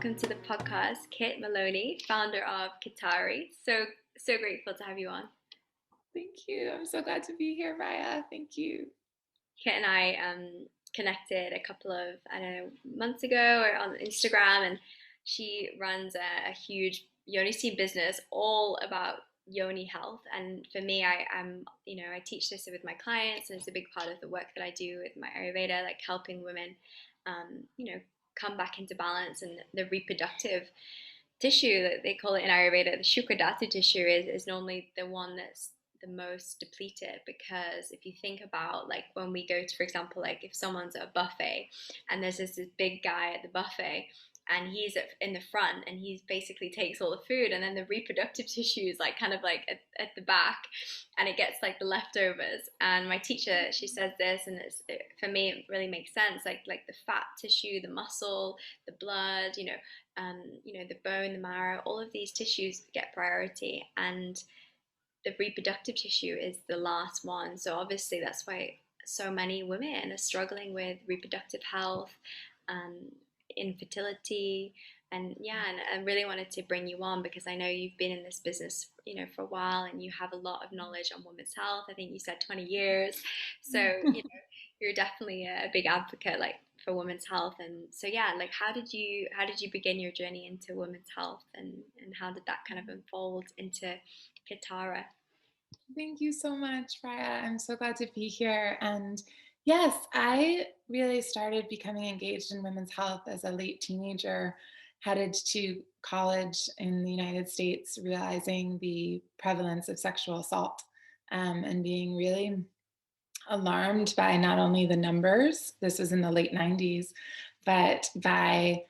welcome to the podcast, Kit Malony, founder of Kitara. So grateful to have you on. Thank you. I'm so glad to be here, Raya. Thank you. Kit and I connected a couple of, I don't know, months ago or on Instagram, and she runs a huge Yoni-steam business all about Yoni-health. And for me, I teach this with my clients, and it's a big part of the work that I do with my Ayurveda, like helping women, um, you know, come back into balance. And the reproductive tissue that they call it in Ayurveda, the shukradhatu tissue, is normally the one that's the most depleted, because if you think about, like, when we go to, for example, like if someone's at a buffet and there's this big guy at the buffet and in the front and he basically takes all the food, and then the reproductive tissue is like kind of like at the back, and it gets like the leftovers. And my teacher, she says this, and for me it really makes sense, like the fat tissue, the muscle, the blood, the bone, the marrow, all of these tissues get priority, and the reproductive tissue is the last one. So obviously that's why so many women are struggling with reproductive health, um, infertility. And yeah, and I really wanted to bring you on because I know you've been in this business, for a while, and you have a lot of knowledge on women's health. I think you said 20 years. So, you're definitely a big advocate, like, for women's health. And so yeah, like, how did you begin your journey into women's health, and how did that kind of unfold into Kitara? Thank you so much, Raya. I'm so glad to be here. And yes, I really started becoming engaged in women's health as a late teenager, headed to college in the United States, realizing the prevalence of sexual assault, and being really alarmed by not only the numbers, this was in the late 90s, but by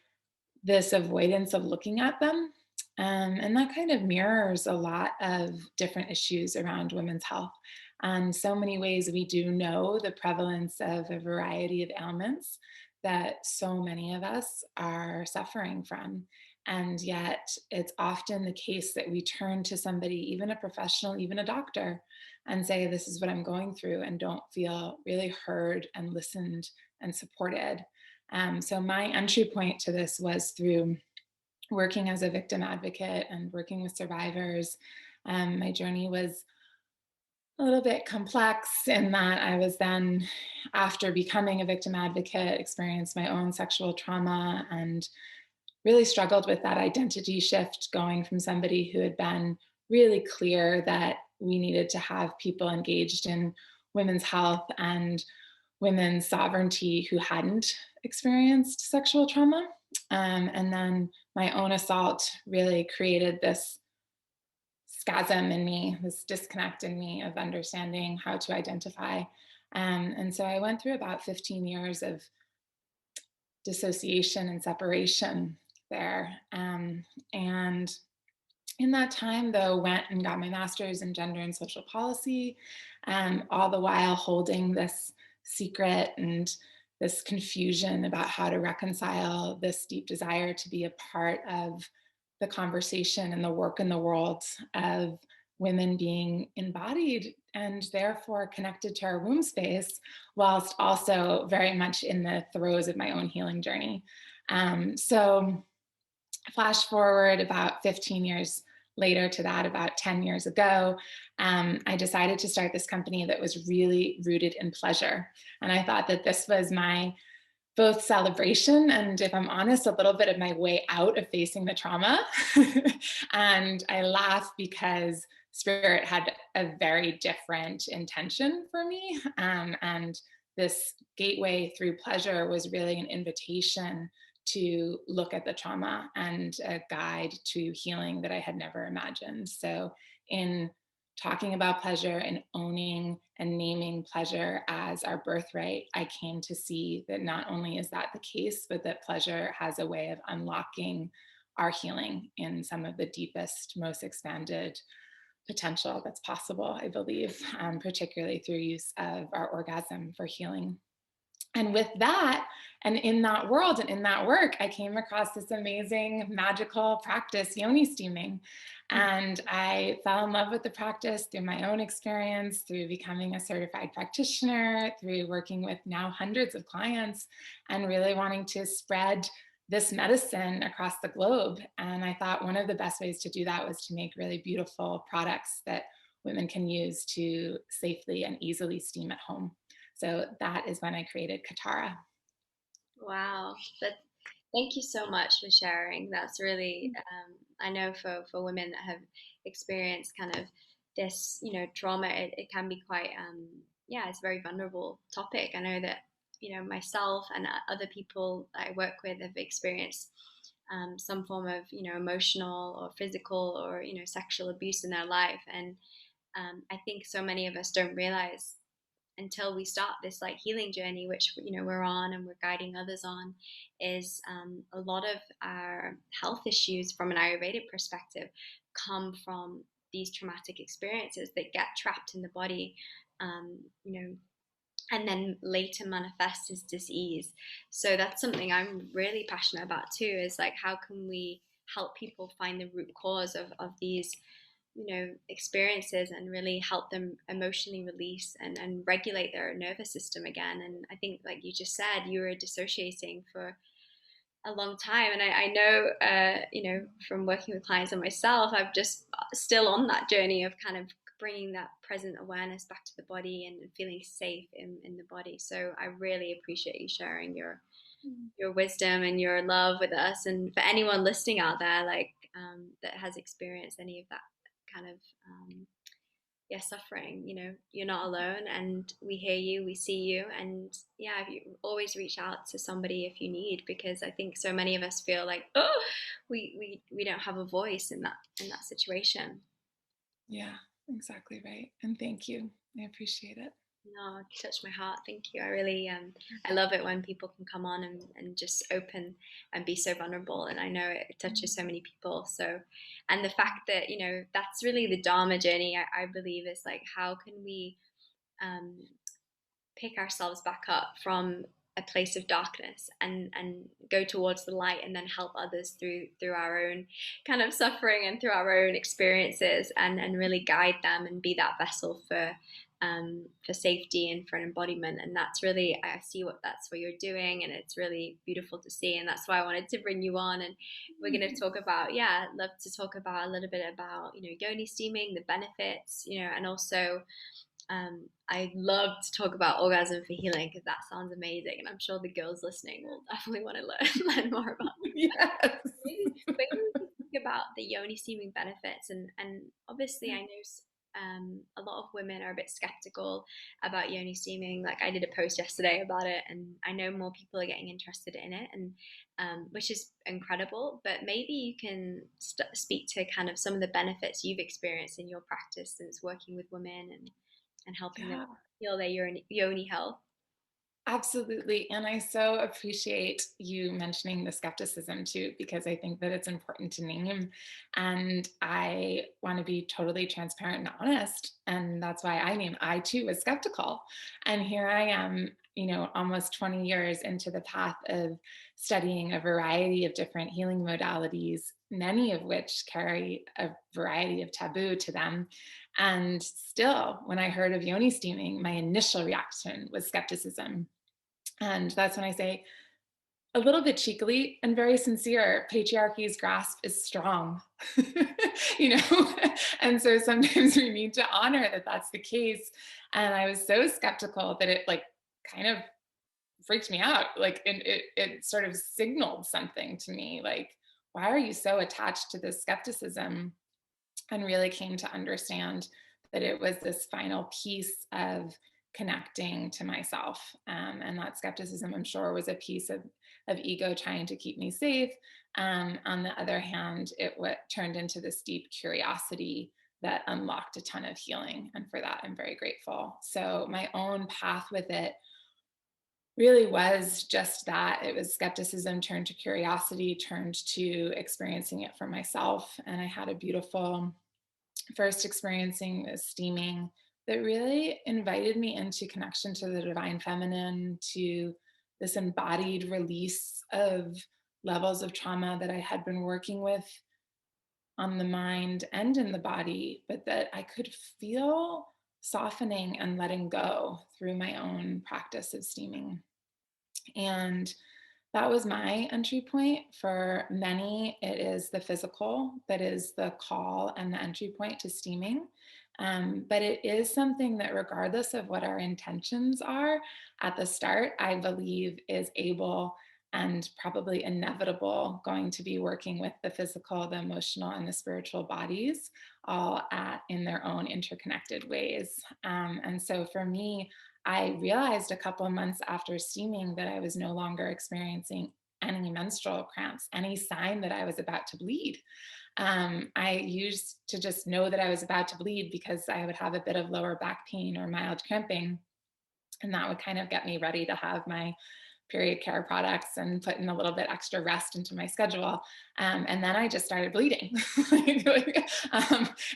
this avoidance of looking at them. And that kind of mirrors a lot of different issues around women's health. In so many ways, we do know the prevalence of a variety of ailments that so many of us are suffering from. And yet, it's often the case that we turn to somebody, even a professional, even a doctor, and say, "This is what I'm going through," and don't feel really heard and listened and supported. So, my entry point to this was through working as a victim advocate and working with survivors. My journey was a little bit complex in that I was then, after becoming a victim advocate, experienced my own sexual trauma and really struggled with that identity shift, going from somebody who had been really clear that we needed to have people engaged in women's health and women's sovereignty who hadn't experienced sexual trauma. And then my own assault really created this schism in me, this disconnect in me of understanding how to identify. And so I went through about 15 years of dissociation and separation there. And in that time, though, went and got my master's in gender and social policy, all the while holding this secret and this confusion about how to reconcile this deep desire to be a part of the conversation and the work in the world of women being embodied and therefore connected to our womb space, whilst also very much in the throes of my own healing journey. So flash forward about 15 years later to that, about 10 years ago, I decided to start this company that was really rooted in pleasure. And I thought that this was my both celebration and, if I'm honest, a little bit of my way out of facing the trauma. And I laugh because Spirit had a very different intention for me. And this gateway through pleasure was really an invitation to look at the trauma and a guide to healing that I had never imagined. So, in talking about pleasure and owning and naming pleasure as our birthright, I came to see that not only is that the case, but that pleasure has a way of unlocking our healing in some of the deepest, most expanded potential that's possible, I believe, particularly through use of our orgasm for healing. And with that, and in that world and in that work, I came across this amazing magical practice, Yoni-steaming. And I fell in love with the practice through my own experience, through becoming a certified practitioner, through working with now hundreds of clients, and really wanting to spread this medicine across the globe. And I thought one of the best ways to do that was to make really beautiful products that women can use to safely and easily steam at home. So that is when I created Kitara. Wow. But thank you so much for sharing. That's really, I know for women that have experienced kind of this, trauma, it can be quite, yeah, it's a very vulnerable topic. I know that, myself and other people I work with have experienced some form of, emotional or physical or, sexual abuse in their life. And I think so many of us don't realize until we start this like healing journey, which we're on and we're guiding others on, is a lot of our health issues from an Ayurvedic perspective come from these traumatic experiences that get trapped in the body, um, you know, and then later manifest as disease. So that's something I'm really passionate about too. Is like how can we help people find the root cause of these experiences and really help them emotionally release and regulate their nervous system again. And I think, like you just said, you were dissociating for a long time. And I know, from working with clients and myself, I'm just still on that journey of kind of bringing that present awareness back to the body and feeling safe in the body. So I really appreciate you sharing your wisdom and your love with us. And for anyone listening out there, like that has experienced any of that kind of yeah, suffering, you're not alone, and we hear you, we see you. And yeah, if you always reach out to somebody if you need, because I think so many of us feel like, oh, we don't have a voice in that situation. Yeah, exactly right. And thank you. I appreciate it. No, it touched my heart. Thank you. I really, I love it when people can come on and just open and be so vulnerable. And I know it touches so many people. So, and the fact that, that's really the Dharma journey, I believe, is like, how can we um, pick ourselves back up from a place of darkness and go towards the light, and then help others through our own kind of suffering and through our own experiences, and really guide them and be that vessel for safety and for an embodiment. And that's really, I see that's what you're doing, and it's really beautiful to see. And that's why I wanted to bring you on. And we're going to talk about, yeah, I'd love to talk about a little bit about, yoni steaming, the benefits, and also I love to talk about orgasm for healing, because that sounds amazing, and I'm sure the girls listening will definitely want to learn more about that. Yes. Maybe we can talk about the yoni steaming benefits, and obviously I know a lot of women are a bit skeptical about yoni steaming. Like I did a post yesterday about it, and I know more people are getting interested in it, and which is incredible. But maybe you can speak to kind of some of the benefits you've experienced in your practice since working with women and helping them Yeah. heal their yoni health. Absolutely. And I so appreciate you mentioning the skepticism too, because I think that it's important to name. And I want to be totally transparent and honest. And that's why I too was skeptical. And here I am, almost 20 years into the path of studying a variety of different healing modalities, many of which carry a variety of taboo to them. And still, when I heard of yoni steaming, my initial reaction was skepticism. And that's when I say, a little bit cheekily and very sincere, patriarchy's grasp is strong. you know and so sometimes we need to honor that that's the case. And I was so skeptical that it like kind of freaked me out, like it sort of signaled something to me, like, why are you so attached to this skepticism? And really came to understand that it was this final piece of connecting to myself. And that skepticism, I'm sure, was a piece of ego trying to keep me safe. On the other hand, turned into this deep curiosity that unlocked a ton of healing. And for that, I'm very grateful. So my own path with it really was just that. It was skepticism turned to curiosity, turned to experiencing it for myself. And I had a beautiful first experiencing this steaming that really invited me into connection to the divine feminine, to this embodied release of levels of trauma that I had been working with on the mind and in the body, but that I could feel softening and letting go through my own practice of steaming. And That was my entry point. For many, it is the physical that is the call and the entry point to steaming. But it is something that, regardless of what our intentions are at the start, I believe is able and probably inevitable going to be working with the physical, the emotional, and the spiritual bodies all in their own interconnected ways. And so for me, I realized a couple of months after steaming that I was no longer experiencing any menstrual cramps, any sign that I was about to bleed. I used to just know that I was about to bleed because I would have a bit of lower back pain or mild cramping. And that would kind of get me ready to have my period care products and put in a little bit extra rest into my schedule. And then I just started bleeding.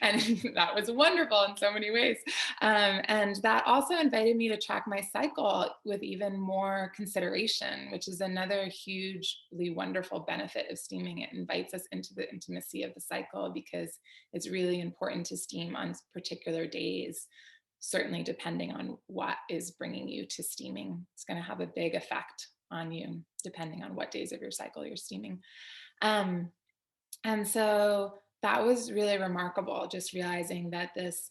And that was wonderful in so many ways. And that also invited me to track my cycle with even more consideration, which is another hugely wonderful benefit of steaming. It invites us into the intimacy of the cycle because it's really important to steam on particular days, certainly depending on what is bringing you to steaming. It's going to have a big effect on you depending on what days of your cycle you're steaming. Um, and so that was really remarkable, just realizing that this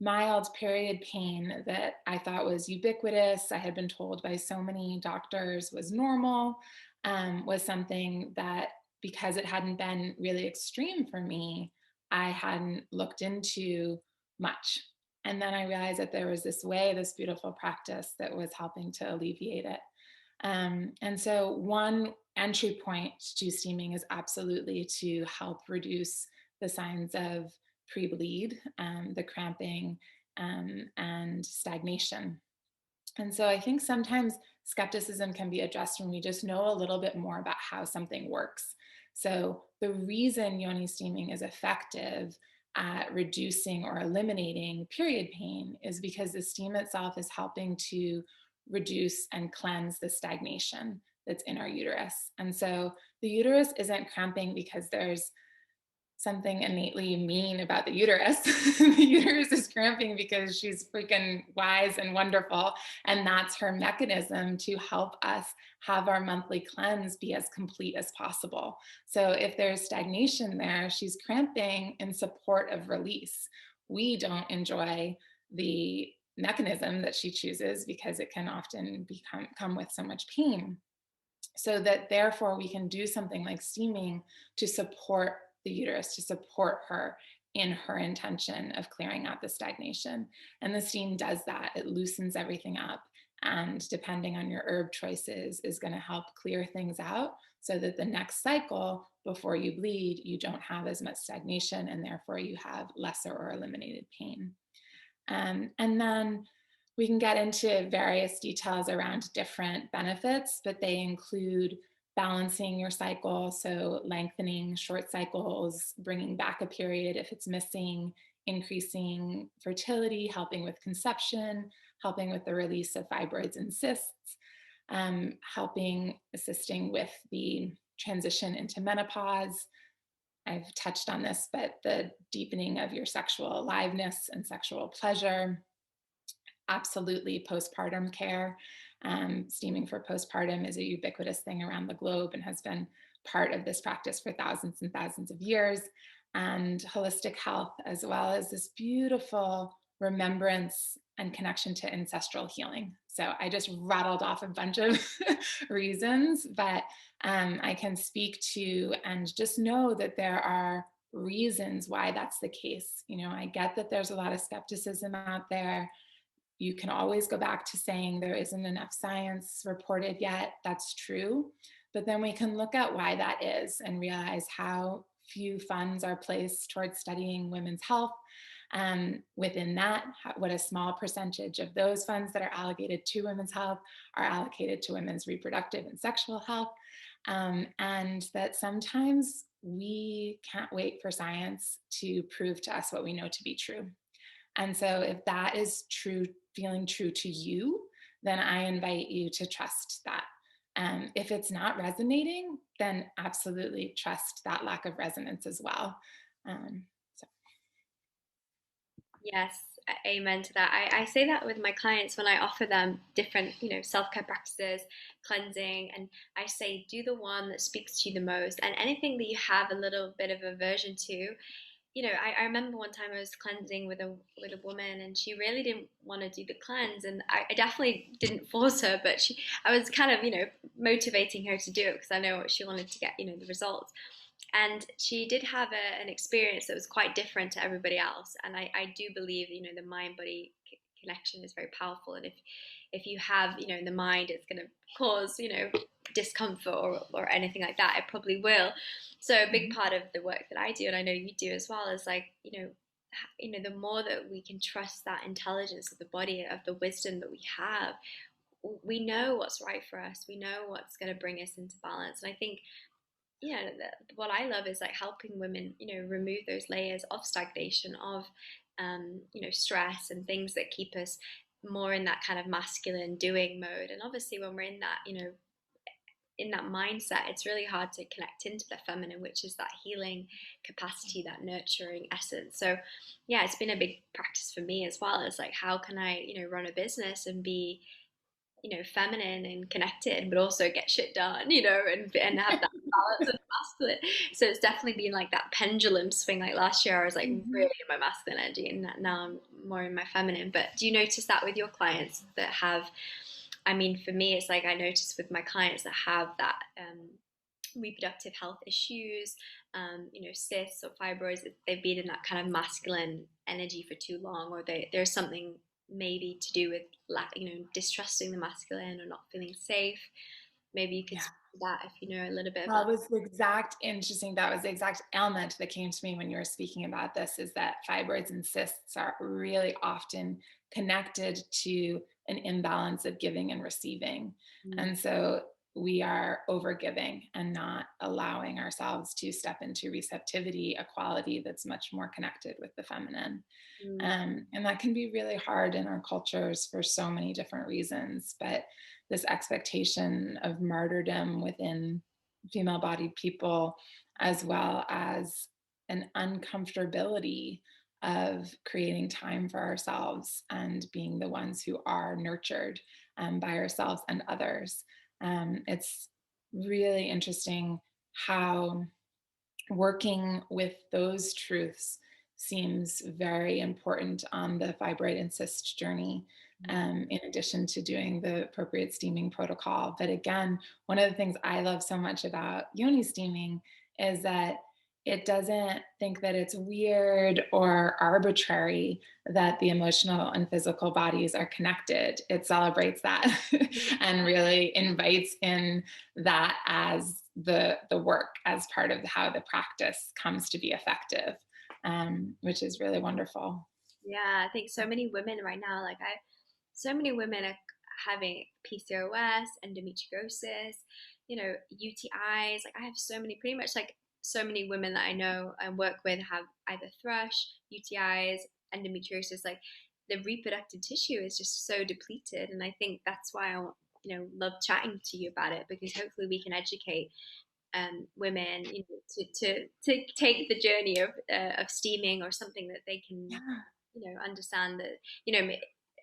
mild period pain that I thought was ubiquitous, I had been told by so many doctors was normal, was something that, because it hadn't been really extreme for me, I hadn't looked into much. And then I realized that there was this way, this beautiful practice that was helping to alleviate it. And so, one entry point to steaming is absolutely to help reduce the signs of pre bleed, the cramping, and stagnation. And so, I think sometimes skepticism can be addressed when we just know a little bit more about how something works. So, the reason yoni steaming is effective at reducing or eliminating period pain is because the steam itself is helping to reduce and cleanse the stagnation that's in our uterus. And so the uterus isn't cramping because there's something innately mean about the uterus. The uterus is cramping because she's freaking wise and wonderful. And that's her mechanism to help us have our monthly cleanse be as complete as possible. So if there's stagnation there, she's cramping in support of release. We don't enjoy the mechanism that she chooses because it can often come with so much pain. So that therefore we can do something like steaming to support the uterus, to support her in her intention of clearing out the stagnation. And the steam does that. It loosens everything up. And depending on your herb choices, is going to help clear things out so that the next cycle before you bleed, you don't have as much stagnation and therefore you have lesser or eliminated pain. And then we can get into various details around different benefits, but they include balancing your cycle, so lengthening short cycles, bringing back a period if it's missing, increasing fertility, helping with conception, helping with the release of fibroids and cysts, assisting with the transition into menopause. I've touched on this, but the deepening of your sexual aliveness and sexual pleasure. Absolutely, postpartum care. Steaming for postpartum is a ubiquitous thing around the globe and has been part of this practice for thousands and thousands of years. And holistic health, as well as this beautiful remembrance and connection to ancestral healing. So I just rattled off a bunch of reasons, but I can speak to and just know that there are reasons why that's the case. You know, I get that there's a lot of skepticism out there. You can always go back to saying there isn't enough science reported yet. That's true. But then we can look at why that is and realize how few funds are placed towards studying women's health. Within that, what a small percentage of those funds that are allocated to women's health are allocated to women's reproductive and sexual health. And that sometimes we can't wait for science to prove to us what we know to be true. And so if that is true, feeling true to you, then I invite you to trust that. If it's not resonating, then absolutely trust that lack of resonance as well. So. Yes, amen to that. I say that with my clients when I offer them different, self-care practices, cleansing, and I say do the one that speaks to you the most. And anything that you have a little bit of aversion to, I remember one time I was cleansing with a woman, and she really didn't want to do the cleanse, and I definitely didn't force her, but I was kind of motivating her to do it because I know what she wanted to get, the results. And she did have an experience that was quite different to everybody else. And I do believe, the mind body connection is very powerful. And if you have, in the mind, it's going to cause, discomfort or anything like that, it probably will. So a big Mhm. part of the work that I do, and I know you do as well, is like, the more that we can trust that intelligence of the body, of the wisdom that we have, we know what's right for us. We know what's going to bring us into balance. And I think what I love is like helping women, remove those layers of stagnation, of stress and things that keep us more in that kind of masculine doing mode. And obviously, when we're in that, in that mindset, it's really hard to connect into the feminine, which is that healing capacity, that nurturing essence. So, yeah, it's been a big practice for me as well. As like, how can I, run a business and be feminine and connected, but also get shit done, and have that balance of masculine. So it's definitely been like that pendulum swing. Like last year, I was like really Mhm. in my masculine energy, and now I'm more in my feminine. But do you notice that with your clients that have? I mean, for me, it's like I notice with my clients that have that reproductive health issues, cysts or fibroids, they've been in that kind of masculine energy for too long, or there's something maybe to do with distrusting the masculine or not feeling safe. Maybe you could Yeah. speak to that if you know a little bit That about. was the exact interesting. That was the exact element that came to me when you were speaking about this, is that fibroids and cysts are really often connected to an imbalance of giving and receiving. Mm, And so we are overgiving and not allowing ourselves to step into receptivity, a quality that's much more connected with the feminine. mm, And that can be really hard in our cultures for so many different reasons. But this expectation of martyrdom within female bodied people, as well as an uncomfortability of creating time for ourselves and being the ones who are nurtured by ourselves and others. It's really interesting how working with those truths seems very important on the fibroid and cyst journey, mm, in addition to doing the appropriate steaming protocol. But again, one of the things I love so much about yoni steaming is that it doesn't think that it's weird or arbitrary that the emotional and physical bodies are connected. It celebrates that and really invites in that as the work, as part of how the practice comes to be effective, which is really wonderful. yeah, I think so many women right now, like so many women are having PCOS, endometriosis, UTIs. Like I have so many, pretty much like so many women that I know and work with have either thrush, UTIs, endometriosis. Like the reproductive tissue is just so depleted, and I think that's why love chatting to you about it, because hopefully we can educate women, to take the journey of steaming, or something that they can Yeah. understand that,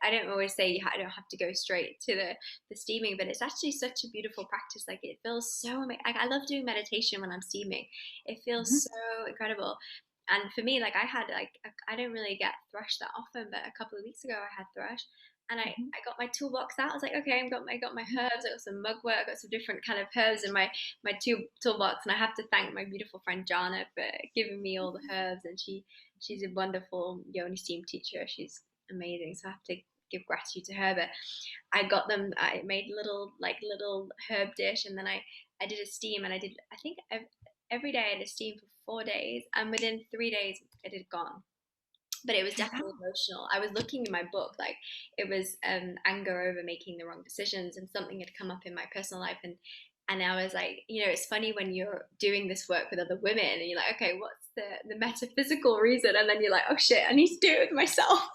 I don't always say I don't have to go straight to the steaming, but it's actually such a beautiful practice. Like it feels so amazing. Like I love doing meditation when I'm steaming. It feels Mhm. so incredible. And for me, like I had like I don't really get thrush that often, but a couple of weeks ago I had thrush, and Mhm. I got my toolbox out. I was like, okay, I got my Mhm. herbs. I got some mugwort. I got some different kind of herbs in my toolbox, and I have to thank my beautiful friend Jana for giving me all the herbs. And she's a wonderful Yoni-steam teacher. She's amazing. So I have to give gratitude to her. But I got them. I made little herb dish, and then I did a steam, and I think every day I did a steam for 4 days, and within 3 days it had gone. But it was definitely Wow. emotional. I was looking in my book, like it was anger over making the wrong decisions, and something had come up in my personal life, and I was like, it's funny when you're doing this work with other women, and you're like, okay, the metaphysical reason, and then you're like, oh shit, I need to do it with myself,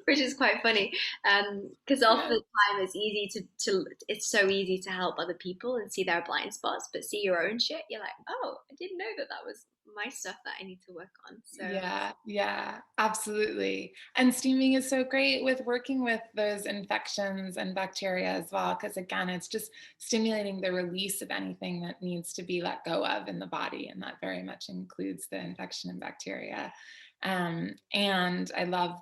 which is quite funny. Because often Yeah. the time it's so easy to help other people and see their blind spots, but see your own shit, you're like, oh, I didn't know that was my stuff that I need to work on. So Yeah, yeah, absolutely. And steaming is so great with working with those infections and bacteria as well, because again, it's just stimulating the release of anything that needs to be let go of in the body. And that very much includes the infection and bacteria. And I love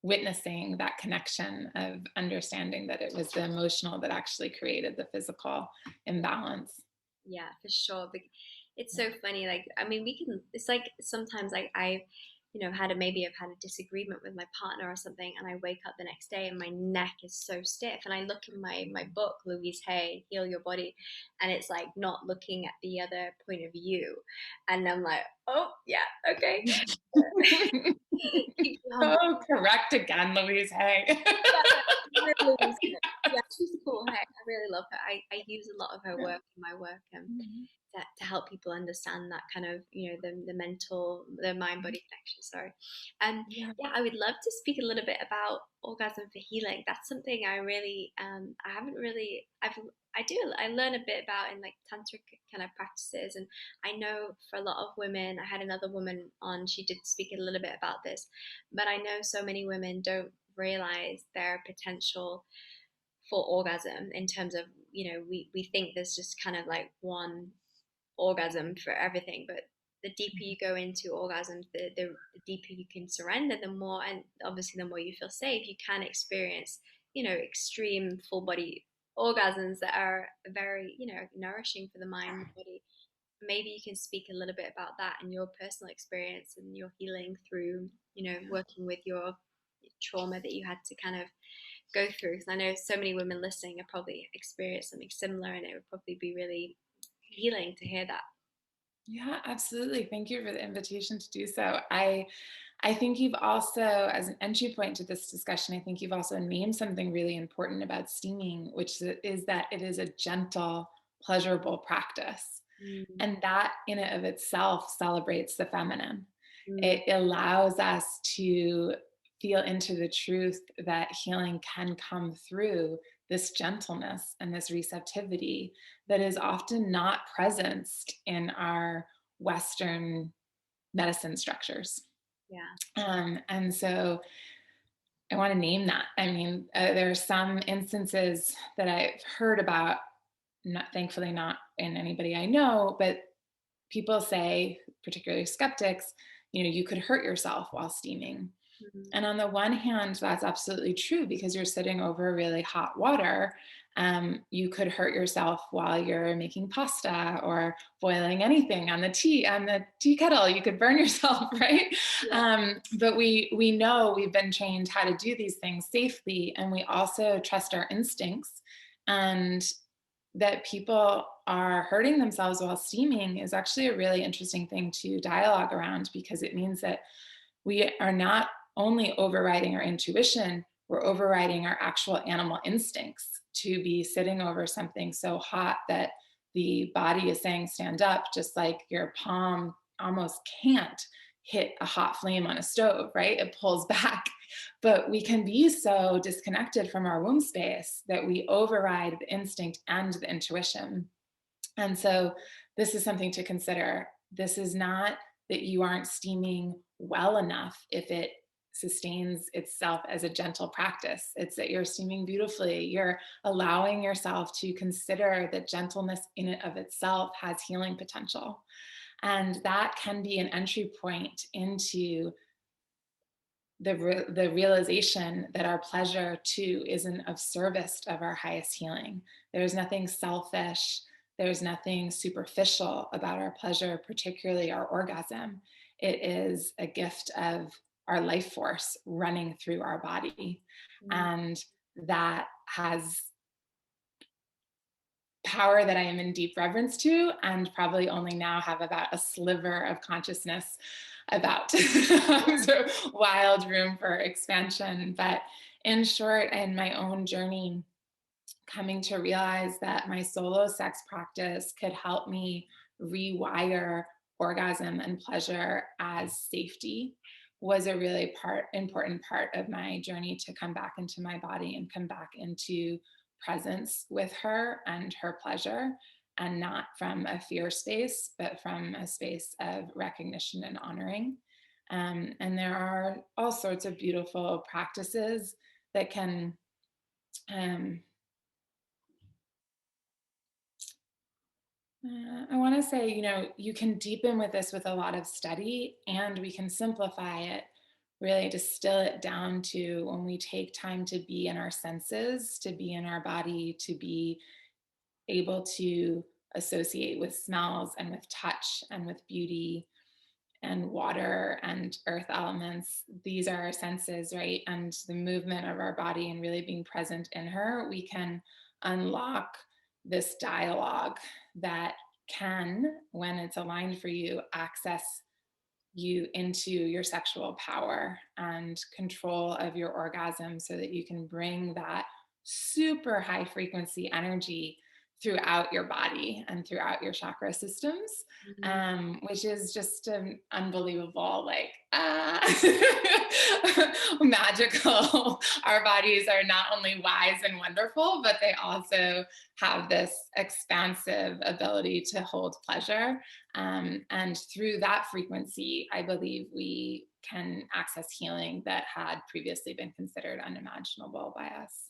witnessing that connection of understanding that it was the emotional that actually created the physical imbalance. yeah, for sure. It's so funny. Like, I mean, it's like sometimes like maybe I've had a disagreement with my partner or something, and I wake up the next day and my neck is so stiff. And I look in my book, Louise Hay, Heal Your Body, and it's like not looking at the other point of view. And I'm like, oh, yeah, okay. Keep you humble. Oh, correct again, Louise Hay. Yeah, no, really yeah, she's cool. Hey, I really love her. I use a lot of her Yeah. work in my work Mhm. to help people understand that kind of, the mind body connection. Sorry. Yeah. Yeah, I would love to speak a little bit about orgasm for healing. That's something I really, I haven't really, I learn a bit about in like tantric kind of practices. And I know for a lot of women, I had another woman on, she did speak a little bit about this, but I know so many women don't realize their potential for orgasm in terms of, we think there's just kind of like one orgasm for everything, but the deeper you go into orgasms, the deeper you can surrender, the more, and obviously the more you feel safe, you can experience, extreme full body orgasms that are very, nourishing for the mind and the body. Maybe you can speak a little bit about that and your personal experience and your healing through, working with your trauma that you had to kind of go through. Because I know so many women listening have probably experienced something similar, and it would probably be really healing to hear that. Yeah, absolutely. Thank you for the invitation to do so. I think you've also, as an entry point to this discussion, I think you've also named something really important about steaming, which is that it is a gentle, pleasurable practice. Mm, And that in and of itself celebrates the feminine. mm, It allows us to feel into the truth that healing can come through this gentleness and this receptivity that is often not presenced in our Western medicine structures. yeah. And so I want to name that. I mean, there are some instances that I've heard about, not thankfully not in anybody I know, but people say, particularly skeptics, you could hurt yourself while steaming. Mm, And on the one hand, that's absolutely true because you're sitting over really hot water. You could hurt yourself while you're making pasta or boiling anything on the tea kettle. You could burn yourself, right? yeah. But we know we've been trained how to do these things safely, and we also trust our instincts. And that people are hurting themselves while steaming is actually a really interesting thing to dialogue around because it means that we are not only overriding our intuition, we're overriding our actual animal instincts to be sitting over something so hot that the body is saying stand up, just like your palm almost can't hit a hot flame on a stove, right? It pulls back. But we can be so disconnected from our womb space that we override the instinct and the intuition. And so this is something to consider. This is not that you aren't steaming well enough if it sustains itself as a gentle practice. It's that you're steaming beautifully. You're allowing yourself to consider that gentleness in and of itself has healing potential. And that can be an entry point into the realization that our pleasure too isn't of service of our highest healing. There's nothing selfish, there's nothing superficial about our pleasure, particularly our orgasm. It is a gift of our life force running through our body. Mm, And that has power that I am in deep reverence to, and probably only now have about a sliver of consciousness about. So wild room for expansion. But in short, in my own journey, coming to realize that my solo sex practice could help me rewire orgasm and pleasure as safety was a really important part of my journey to come back into my body and come back into presence with her and her pleasure, and not from a fear space, but from a space of recognition and honoring. And there are all sorts of beautiful practices that can um, I want to say, you can deepen with this with a lot of study, and we can simplify it, really distill it down to when we take time to be in our senses, to be in our body, to be able to associate with smells and with touch and with beauty and water and earth elements. These are our senses, right? And the movement of our body and really being present in her, we can unlock this dialogue that can, when it's aligned for you, access you into your sexual power and control of your orgasm, so that you can bring that super high frequency energy throughout your body and throughout your chakra systems, Mhm. which is just an unbelievable, like, magical. Our bodies are not only wise and wonderful, but they also have this expansive ability to hold pleasure. And through that frequency, I believe we can access healing that had previously been considered unimaginable by us.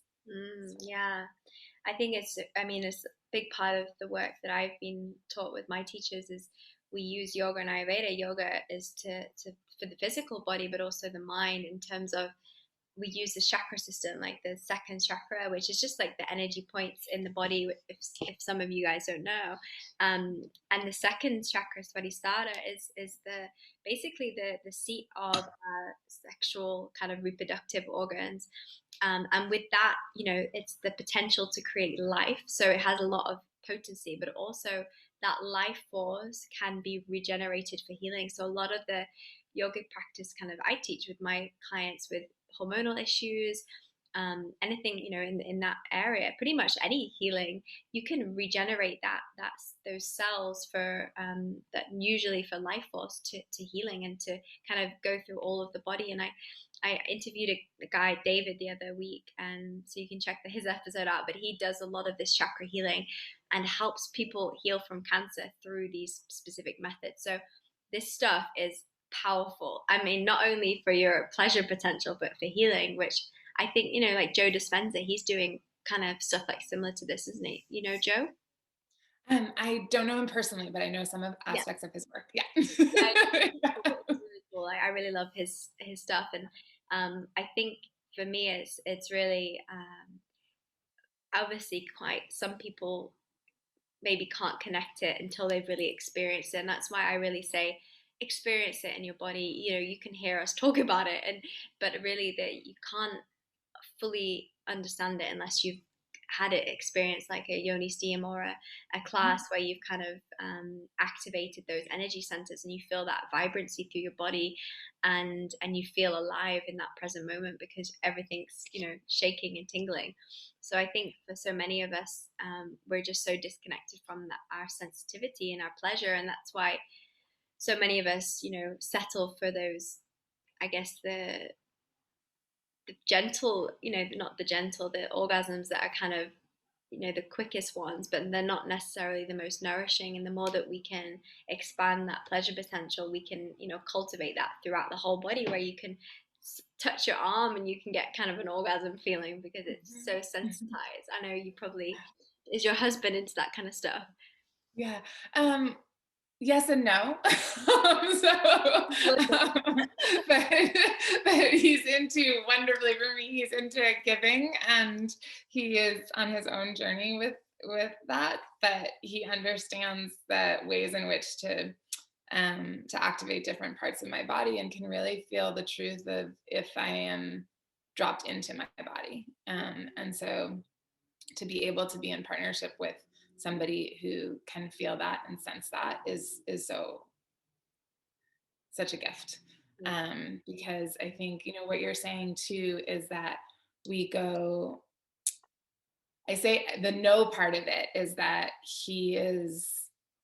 Yeah. I think I mean, it's a big part of the work that I've been taught with my teachers is we use yoga and Ayurveda. Yoga is to for the physical body, but also the mind in terms of we use the chakra system, like the second chakra, which is just like the energy points in the body. If some of you guys don't know, and the second chakra, Swadhisthana, is the basically the seat of sexual kind of reproductive organs. And with that, it's the potential to create life. So it has a lot of potency, but also that life force can be regenerated for healing. So a lot of the yogic practice kind of I teach with my clients with hormonal issues, anything in that area, pretty much any healing, you can regenerate that's those cells for that usually for life force to healing and to kind of go through all of the body. And I interviewed a guy, David, the other week, and so you can check his episode out. But he does a lot of this chakra healing and helps people heal from cancer through these specific methods. So this stuff is powerful. I mean, not only for your pleasure potential, but for healing, which I think, like Joe Dispenza, he's doing kind of stuff like similar to this, isn't he? You know, Joe? I don't know him personally, but I know some of Yeah. aspects of his work. Yeah. Yeah, it's really cool. I really love his stuff, and I think for me, it's really obviously quite some people maybe can't connect it until they've really experienced it, and that's why I really say experience it in your body. You can hear us talk about it, and but really that you can't fully understand it unless you've had it experience like a Yoni-steam or a class where you've kind of activated those energy centers and you feel that vibrancy through your body, and you feel alive in that present moment because everything's shaking and tingling. So I think for so many of us, we're just so disconnected from our sensitivity and our pleasure, and that's why so many of us settle for those, I guess, the gentle, not the gentle, the orgasms that are kind of, the quickest ones, but they're not necessarily the most nourishing. And the more that we can expand that pleasure potential, we can, cultivate that throughout the whole body, where you can touch your arm and you can get kind of an orgasm feeling because it's so sensitized. I know you probably, is your husband into that kind of stuff? Yeah. Yes and no. Um, but, but he's into, wonderfully for me, he's into giving, and he is on his own journey with that. But he understands the ways in which to activate different parts of my body, and can really feel the truth of if I am dropped into my body. And so to be able to be in partnership with somebody who can feel that and sense that is such a gift. Yeah. Because I think what you're saying too is that we go, I say the no part of it is that he is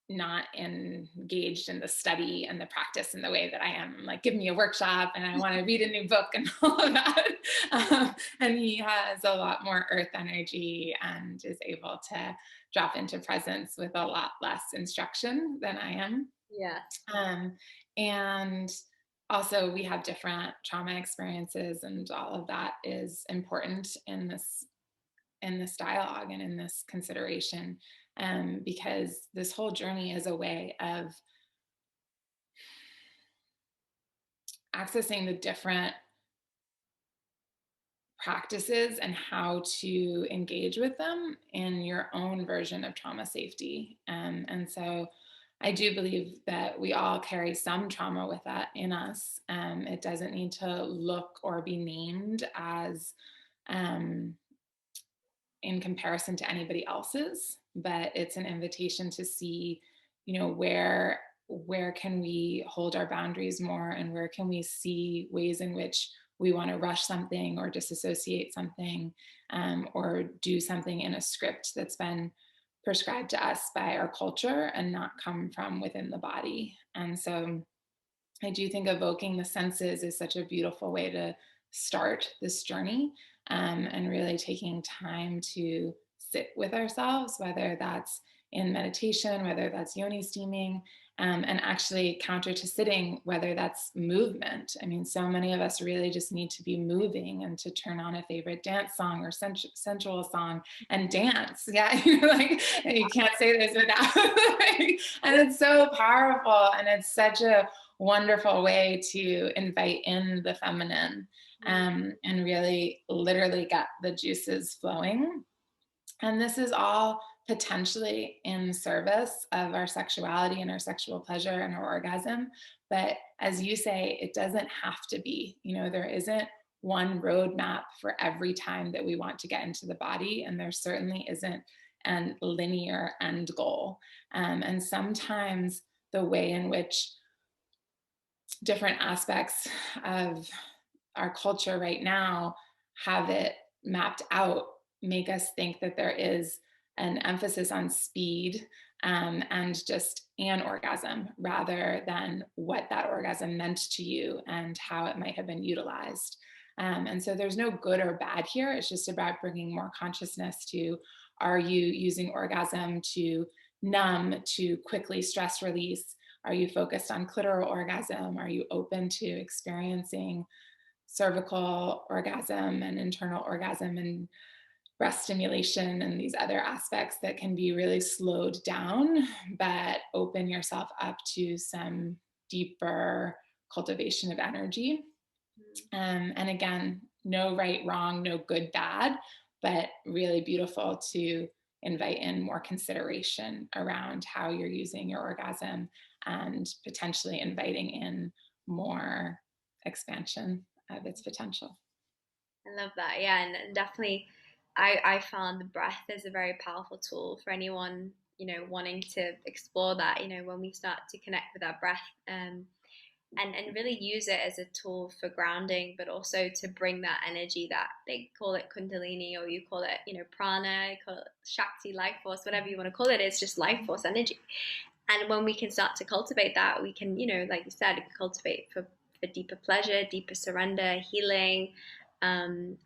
not engaged in the study and the practice in the way that I am. I'm like, give me a workshop and I want to read a new book and all of that. And he has a lot more earth energy and is able to drop into presence with a lot less instruction than I am. Yeah. Um, and also, we have different trauma experiences, and all of that is important in this dialogue and in this consideration, because this whole journey is a way of accessing the different practices and how to engage with them in your own version of trauma safety. And so I do believe that we all carry some trauma with that in us. It doesn't need to look or be named as um, in comparison to anybody else's, but it's an invitation to see, where can we hold our boundaries more, and where can we see ways in which we want to rush something or disassociate something, or do something in a script that's been prescribed to us by our culture and not come from within the body. And so I do think evoking the senses is such a beautiful way to start this journey, and really taking time to sit with ourselves, whether that's in meditation, whether that's yoni-steaming, and actually counter to sitting, whether that's movement. I mean, so many of us really just need to be moving and to turn on a favorite dance song or sensual song and dance. Yeah, like you can't say this without, and it's so powerful, and it's such a wonderful way to invite in the feminine, and really literally get the juices flowing. And this is all potentially in service of our sexuality and our sexual pleasure and our orgasm. But as you say, it doesn't have to be. There isn't one roadmap for every time that we want to get into the body. And there certainly isn't a linear end goal. And sometimes the way in which different aspects of our culture right now have it mapped out make us think that there is an emphasis on speed, and just an orgasm rather than what that orgasm meant to you and how it might have been utilized. And so there's no good or bad here. It's just about bringing more consciousness to, are you using orgasm to numb, to quickly stress release? Are you focused on clitoral orgasm? Are you open to experiencing cervical orgasm and internal orgasm and breast stimulation and these other aspects that can be really slowed down, but open yourself up to some deeper cultivation of energy? And again, no right, wrong, no good, bad, but really beautiful to invite in more consideration around how you're using your orgasm, and potentially inviting in more expansion of its potential. I love that. Yeah, and definitely, I found the breath is a very powerful tool for anyone, wanting to explore that. When we start to connect with our breath, and really use it as a tool for grounding, but also to bring that energy, that they call it Kundalini, or you call it, prana, you call it Shakti, life force, whatever you want to call it. It's just life force energy. And when we can start to cultivate that, we can, like you said, cultivate for deeper pleasure, deeper surrender, healing,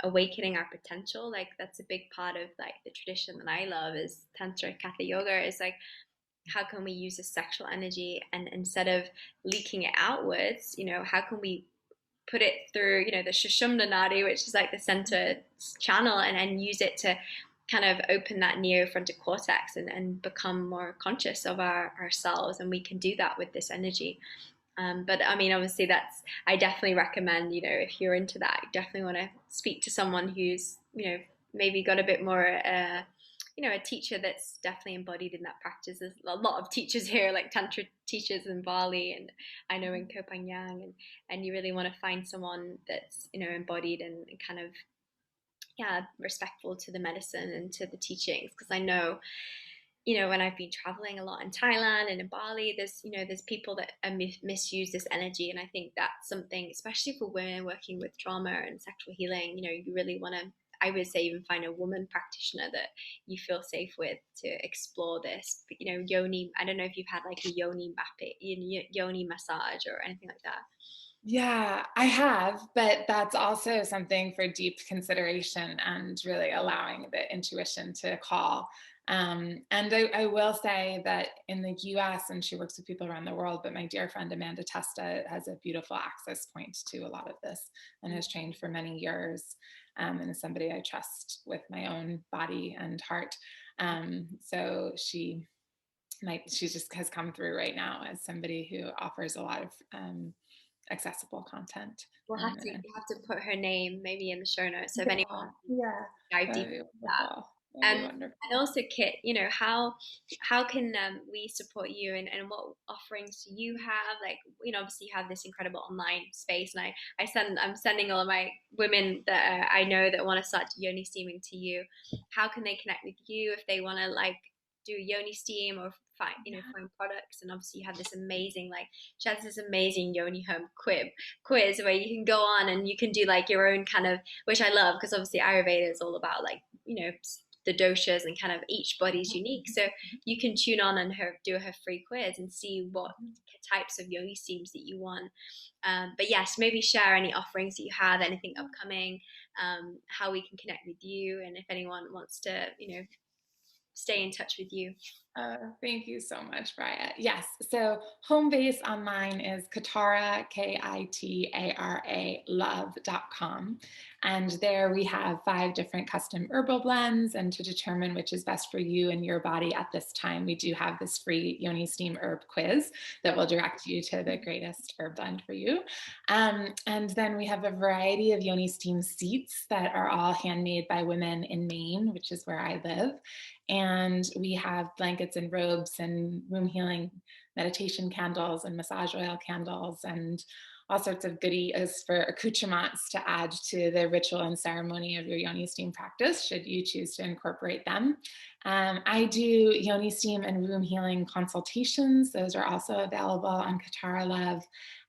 awakening our potential. Like that's a big part of like the tradition that I love is Tantra Hatha Yoga. Is like, how can we use this sexual energy, and instead of leaking it outwards, how can we put it through, the Sushumna Nadi, which is like the center channel, and use it to kind of open that neofrontal cortex, and become more conscious of ourselves. And we can do that with this energy. But I mean, obviously, I definitely recommend, if you're into that, you definitely want to speak to someone who's, maybe got a bit more, a teacher that's definitely embodied in that practice. There's a lot of teachers here, like Tantra teachers in Bali, and I know in Koh Phangan, and you really want to find someone that's, embodied and kind of, yeah, respectful to the medicine and to the teachings. Because I know, when I've been traveling a lot in Thailand and in Bali, there's people that misuse this energy. And I think that's something, especially for women working with trauma and sexual healing, you really want to I would say even find a woman practitioner that you feel safe with to explore this. But, yoni, I don't know if you've had like a yoni mapping, yoni massage or anything like that. Yeah, I have, but that's also something for deep consideration and really allowing the intuition to call. And I will say that in the US, and she works with people around the world, but my dear friend Amanda Testa has a beautiful access point to a lot of this and has trained for many years, and is somebody I trust with my own body and heart. So she just has come through right now as somebody who offers a lot of accessible content. We'll have to you have to put her name maybe in the show notes so if anyone Yeah, yeah, dive that'd deeper be into that. wonderful. That'd be wonderful. And also, Kit, how can we support you, and what offerings do you have? Like, obviously you have this incredible online space, and I'm sending all of my women that I know that want to start yoni steaming to you. How can they connect with you if they want to like do yoni steam or find products? And obviously you have this amazing, like, she has this amazing yoni home quiz where you can go on and you can do like your own kind of, which I love because obviously Ayurveda is all about like the doshas and kind of each body's unique. So you can tune on and do her free quiz and see what types of yoni steams that you want. But yes, maybe share any offerings that you have, anything upcoming, how we can connect with you, and if anyone wants to, stay in touch with you. Thank you so much, Brian. Yes, so home base online is Kitara, Kitara, love.com. And there we have 5 different custom herbal blends. And to determine which is best for you and your body at this time, we do have this free Yoni-steam herb quiz that will direct you to the greatest herb blend for you. And then we have a variety of Yoni-steam seats that are all handmade by women in Maine, which is where I live. And we have blankets and robes and womb healing meditation candles and massage oil candles and all sorts of goodies for accoutrements to add to the ritual and ceremony of your yoni steam practice, should you choose to incorporate them. I do yoni steam and womb healing consultations. Those are also available on Kitara Love.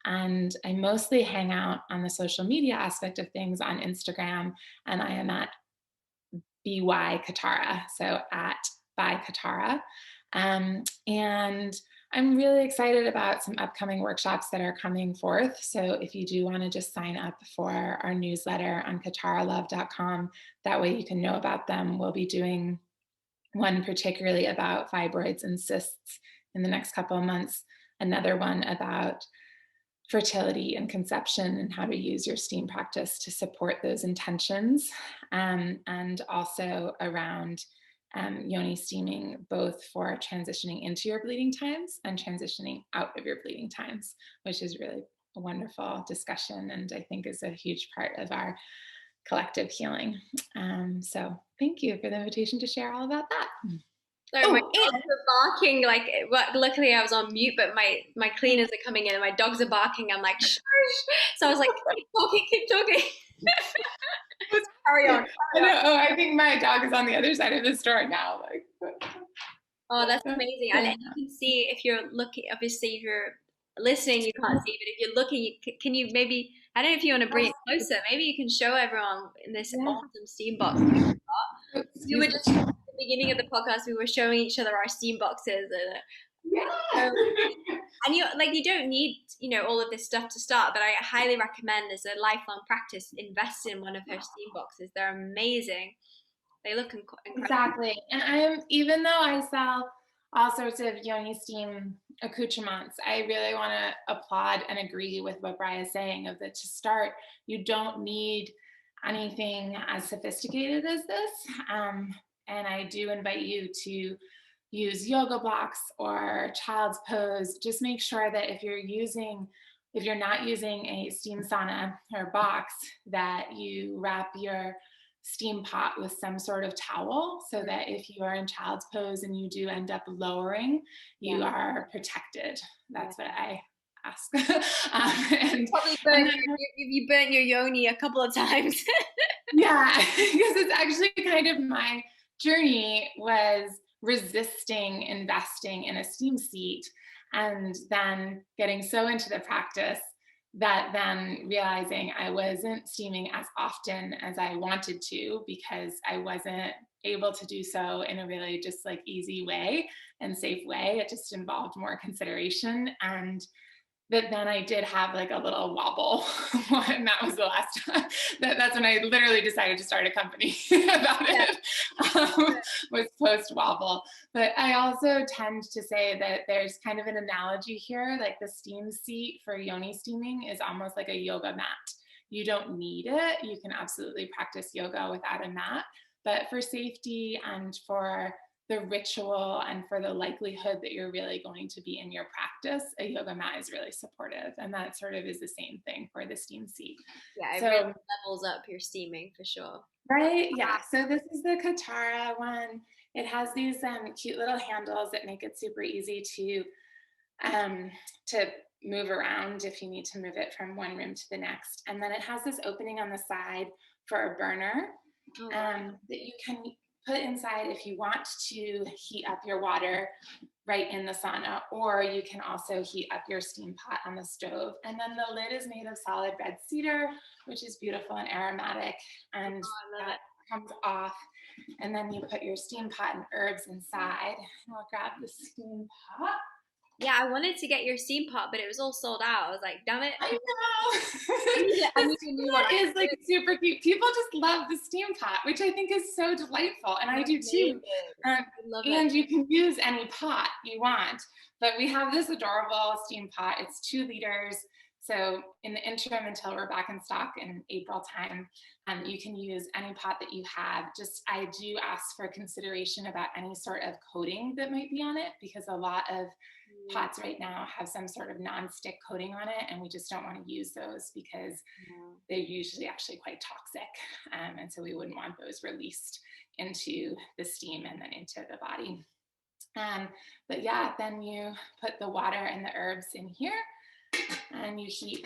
And I mostly hang out on the social media aspect of things on Instagram, and I am at by Kitara, so at by Kitara. And I'm really excited about some upcoming workshops that are coming forth. So if you do want to just sign up for our newsletter on kitaralove.com, that way you can know about them. We'll be doing one particularly about fibroids and cysts in the next couple of months, another one about fertility and conception and how to use your steam practice to support those intentions, and also around yoni steaming, both for transitioning into your bleeding times and transitioning out of your bleeding times, which is really a wonderful discussion and I think is a huge part of our collective healing. So thank you for the invitation to share all about that. Sorry, my dogs are barking. Like, luckily I was on mute, but my cleaners are coming in and my dogs are barking. I'm like, shh. So I was like, keep talking. Carry on. I know. Oh, I think my dog is on the other side of the store now. Oh, that's amazing. And you can see if you're looking. Obviously, if you're listening, you can't see, but if you're looking, can you maybe? I don't know if you want to bring it closer. Maybe you can show everyone in this awesome steam box. We were just at the beginning of the podcast. We were showing each other our steam boxes, and you don't need all of this stuff to start. But I highly recommend, as a lifelong practice, invest in one of her steam boxes. They're amazing. They look incredible. Exactly. And even though I sell all sorts of yoni steam accoutrements, I really want to applaud and agree with what Brian is saying, of that to start, you don't need anything as sophisticated as this. And I do invite you to use yoga blocks or child's pose. Just make sure that if you're not using a steam sauna or box, that you wrap your steam pot with some sort of towel, so that if you are in child's pose and you do end up lowering, you are protected. That's what I ask. You burnt your yoni a couple of times. Yeah, because it's actually kind of my journey was resisting investing in a steam seat, and then getting so into the practice that then realizing I wasn't steaming as often as I wanted to because I wasn't able to do so in a really just like easy way and safe way. It just involved more consideration. And that then I did have like a little wobble, and that was the last time. That's when I literally decided to start a company about it. Was post wobble. But I also tend to say that there's kind of an analogy here, like the steam seat for yoni steaming is almost like a yoga mat. You don't need it. You can absolutely practice yoga without a mat, but for safety and for the ritual and for the likelihood that you're really going to be in your practice, a yoga mat is really supportive. And that sort of is the same thing for the steam seat. Yeah, it So, really levels up your steaming for sure. right? Yeah. So this is the Kitara one. It has these cute little handles that make it super easy to move around if you need to move it from one room to the next. And then it has this opening on the side for a burner that you can put inside if you want to heat up your water right in the sauna, or you can also heat up your steam pot on the stove. And then the lid is made of solid red cedar, which is beautiful and aromatic, and that comes off. And then you put your steam pot and herbs inside. And I'll grab the steam pot. Yeah, I wanted to get your steam pot, but it was all sold out. I was like, damn it. I know. I need a new one. It is like super cute. People just love the steam pot, which I think is so delightful. And I do too. I love it. And you can use any pot you want. But we have this adorable steam pot. It's 2 liters. So in the interim, until we're back in stock in April time, you can use any pot that you have. Just, I do ask for consideration about any sort of coating that might be on it, because a lot of pots right now have some sort of non-stick coating on it, and we just don't want to use those because they're usually actually quite toxic. And so we wouldn't want those released into the steam and then into the body. But yeah, then you put the water and the herbs in here, and you heat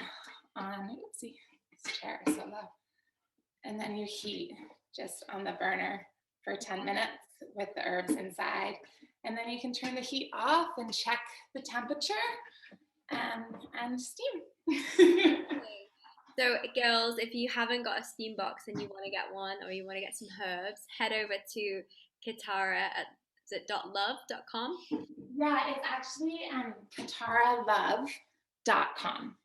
on, oopsie, this chair is so low. And then you heat just on the burner for 10 minutes with the herbs inside. And then you can turn the heat off and check the temperature and steam. So girls, if you haven't got a steam box and you want to get one, or you want to get some herbs, head over to Kitara at, is it .love.com? Yeah, it's actually kitaralove.com.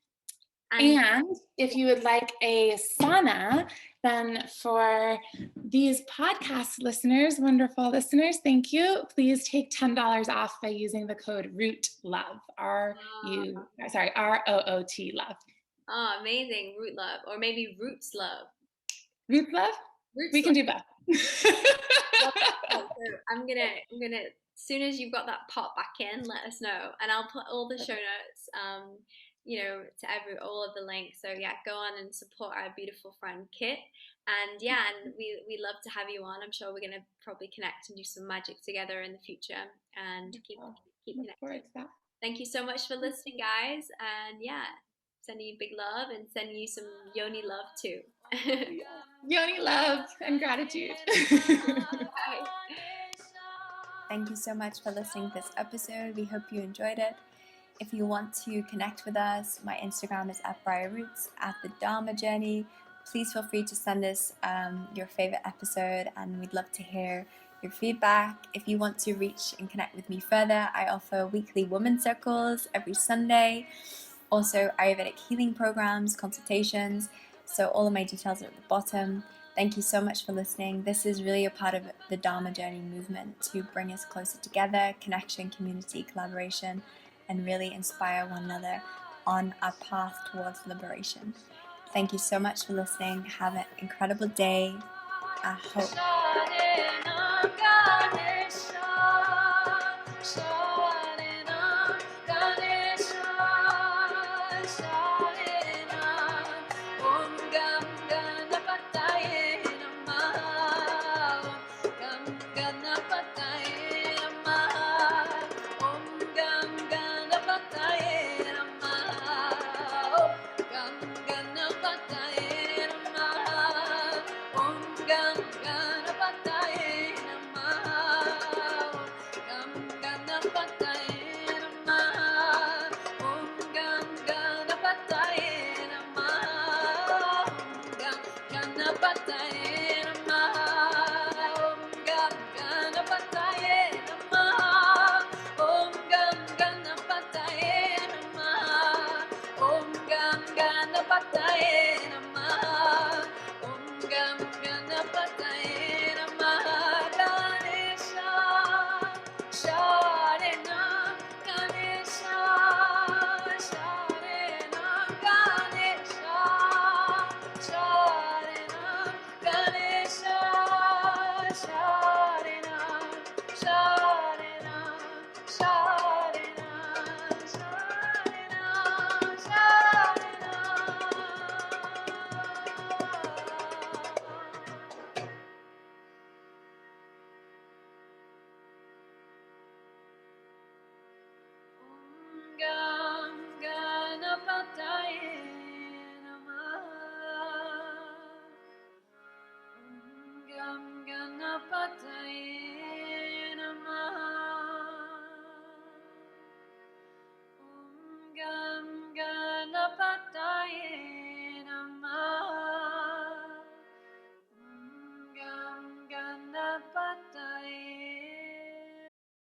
And if you would like a sauna, then for these podcast listeners, wonderful listeners, thank you. Please take $10 off by using the code ROOTLOVE, ROOT love. Oh, amazing. Root love, or maybe Roots love. Root love? We can do both. So I'm gonna, as soon as you've got that pot back in, let us know, and I'll put all the show notes, to all of the links. So yeah, go on and support our beautiful friend Kit, and yeah, and we love to have you on. I'm sure we're gonna probably connect and do some magic together in the future, and keep connected. Thank you so much for listening, guys, and yeah, sending you big love and sending you some Yoni love too. Yoni love and gratitude. Thank you so much for listening to this episode. We hope you enjoyed it. If you want to connect with us, my Instagram is @BriarRoots, @the Dharma Journey. Please feel free to send us your favorite episode, and we'd love to hear your feedback. If you want to reach and connect with me further, I offer weekly women's circles every Sunday. Also, Ayurvedic healing programs, consultations. So all of my details are at the bottom. Thank you so much for listening. This is really a part of the Dharma Journey movement to bring us closer together, connection, community, collaboration, and really inspire one another on our path towards liberation. Thank you so much for listening. Have an incredible day. I hope.